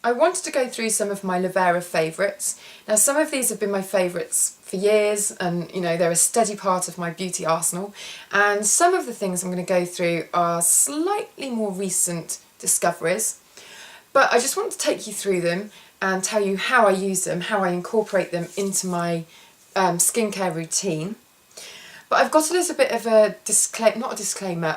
I wanted to go through some of my Lavera favourites. Now some of these have been my favourites for years and you know they're a steady part of my beauty arsenal, and some of the things I'm going to go through are slightly more recent discoveries, but I just want to take you through them and tell you how I use them, how I incorporate them into my skincare routine. But I've got a little bit of a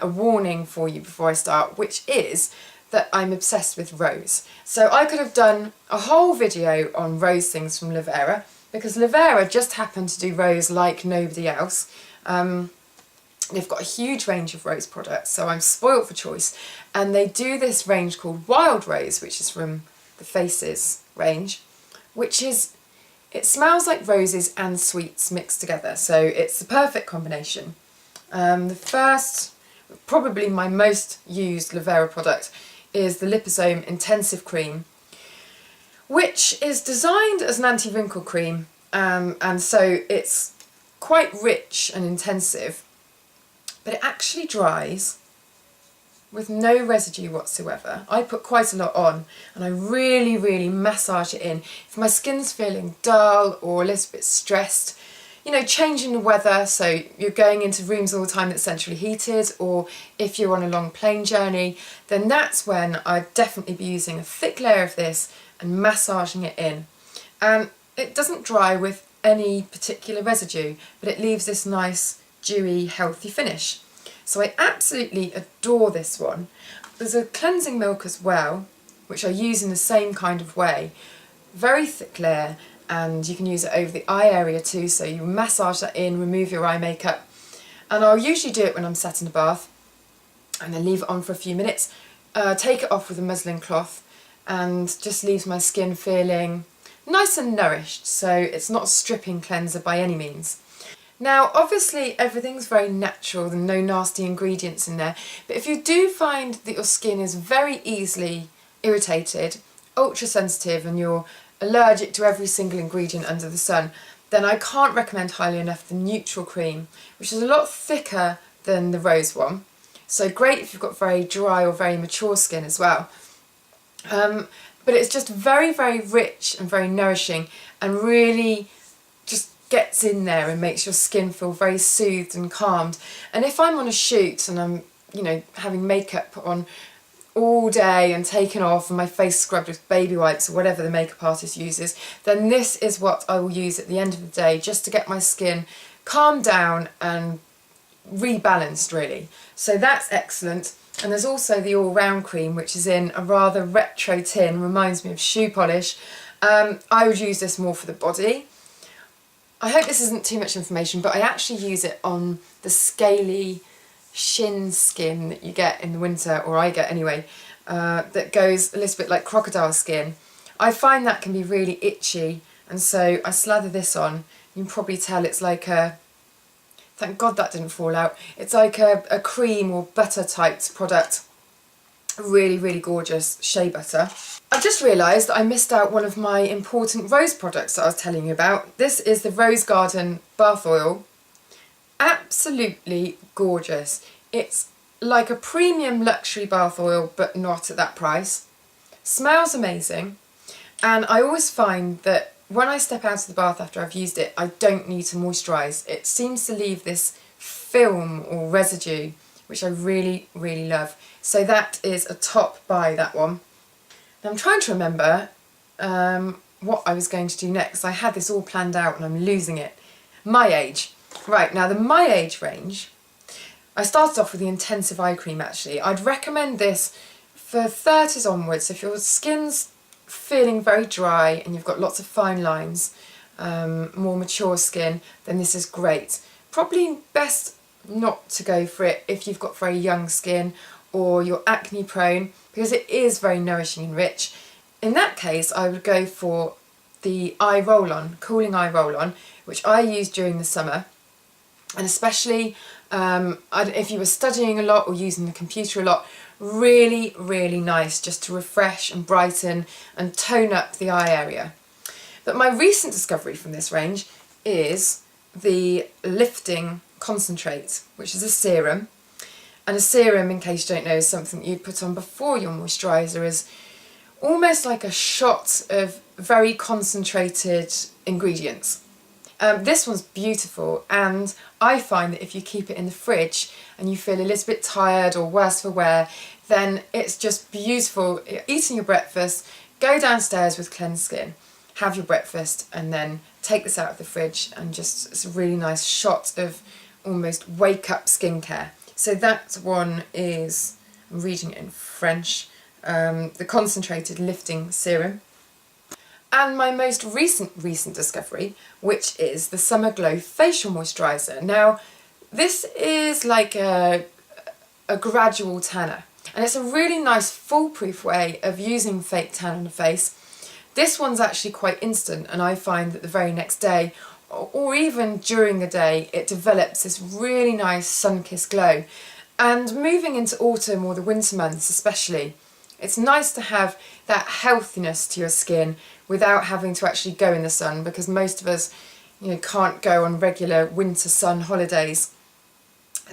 a warning for you before I start, which is that I'm obsessed with rose. So I could have done a whole video on rose things from Lavera, because Lavera just happened to do rose like nobody else. They've got a huge range of rose products, so I'm spoilt for choice. And they do this range called Wild Rose, which is from the Faces range, which is, it smells like roses and sweets mixed together, so it's the perfect combination. The first, probably my most used Lavera product, is the Liposome Intensive Cream, which is designed as an anti-wrinkle cream, and so it's quite rich and intensive, but it actually dries with no residue whatsoever. I put quite a lot on and I really massage it in. If my skin's feeling dull or a little bit stressed, you know, changing the weather, so you're going into rooms all the time that's centrally heated, or if you're on a long plane journey, then that's when I'd definitely be using a thick layer of this and massaging it in. And it doesn't dry with any particular residue, but it leaves this nice, dewy, healthy finish. So I absolutely adore this one. There's a cleansing milk as well, which I use in the same kind of way. Very thick layer, and you can use it over the eye area too, so you massage that in, remove your eye makeup. And I'll usually do it when I'm sat in a bath, and then leave it on for a few minutes, take it off with a muslin cloth, and just leaves my skin feeling nice and nourished, so it's not a stripping cleanser by any means. Now obviously everything's very natural, there's no nasty ingredients in there, but if you do find that your skin is very easily irritated, ultra sensitive, and you're allergic to every single ingredient under the sun, then I can't recommend highly enough the Neutral Cream, which is a lot thicker than the rose one. So great if you've got very dry or very mature skin as well. But it's just very rich and very nourishing, and really just gets in there and makes your skin feel very soothed and calmed. And if I'm on a shoot and I'm, you know, having makeup on all day and taken off and my face scrubbed with baby wipes or whatever the makeup artist uses, then this is what I will use at the end of the day, just to get my skin calmed down and rebalanced really. So that's excellent. And there's also the All Round Cream, which is in a rather retro tin, reminds me of shoe polish. I would use this more for the body. I hope this isn't too much information, but I actually use it on the scaly shin skin that you get in the winter, or I get anyway, that goes a little bit like crocodile skin. I find that can be really itchy, and so I slather this on. You can probably tell it's like a, thank God that didn't fall out, it's like a cream or butter typed product. Really gorgeous shea butter. I've just realised that I missed out one of my important rose products that I was telling you about. This is the Rose Garden Bath Oil. Absolutely gorgeous. It's like a premium luxury bath oil, but not at that price. Smells amazing, and I always find that when I step out of the bath after I've used it, I don't need to moisturise. It seems to leave this film or residue, which I really love. So that is a top buy, that one. Now I'm trying to remember what I was going to do next. I had this all planned out and I'm losing it. My Age. Right, now the My Age range, I started off with the Intensive Eye Cream actually. I'd recommend this for 30s onwards. If your skin's feeling very dry and you've got lots of fine lines, more mature skin, then this is great. Probably best not to go for it if you've got very young skin or you're acne prone, because it is very nourishing and rich. In that case I would go for the eye roll-on, cooling eye roll-on, which I use during the summer, and especially if you were studying a lot or using the computer a lot, really nice just to refresh and brighten and tone up the eye area. But my recent discovery from this range is the Lifting Concentrate, which is a serum. And a serum, in case you don't know, is something you put on before your moisturiser, as almost like a shot of very concentrated ingredients. This one's beautiful, and I find that if you keep it in the fridge and you feel a little bit tired or worse for wear, then it's just beautiful. You're eating your breakfast, go downstairs with cleansed skin, have your breakfast, and then take this out of the fridge, and just it's a really nice shot of almost wake up skincare. So that one is, I'm reading it in French, the Concentrated Lifting Serum. And my most recent discovery, which is the Summer Glow Facial Moisturiser. Now, this is like a gradual tanner, and it's a really nice foolproof way of using fake tan on the face. This one's actually quite instant, and I find that the very next day, or even during the day, it develops this really nice sun-kissed glow. And moving into autumn or the winter months especially, it's nice to have that healthiness to your skin without having to actually go in the sun, because most of us, can't go on regular winter sun holidays.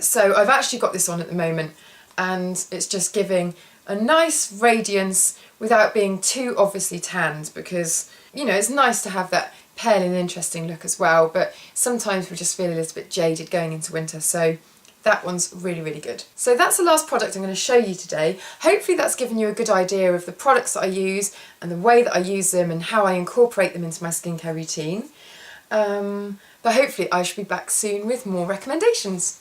So I've actually got this on at the moment, and it's just giving a nice radiance without being too obviously tanned, because, it's nice to have that pale and interesting look as well, but sometimes we just feel a little bit jaded going into winter, so that one's really, really good. So that's the last product I'm going to show you today. Hopefully that's given you a good idea of the products that I use and the way that I use them and how I incorporate them into my skincare routine. But hopefully I shall be back soon with more recommendations.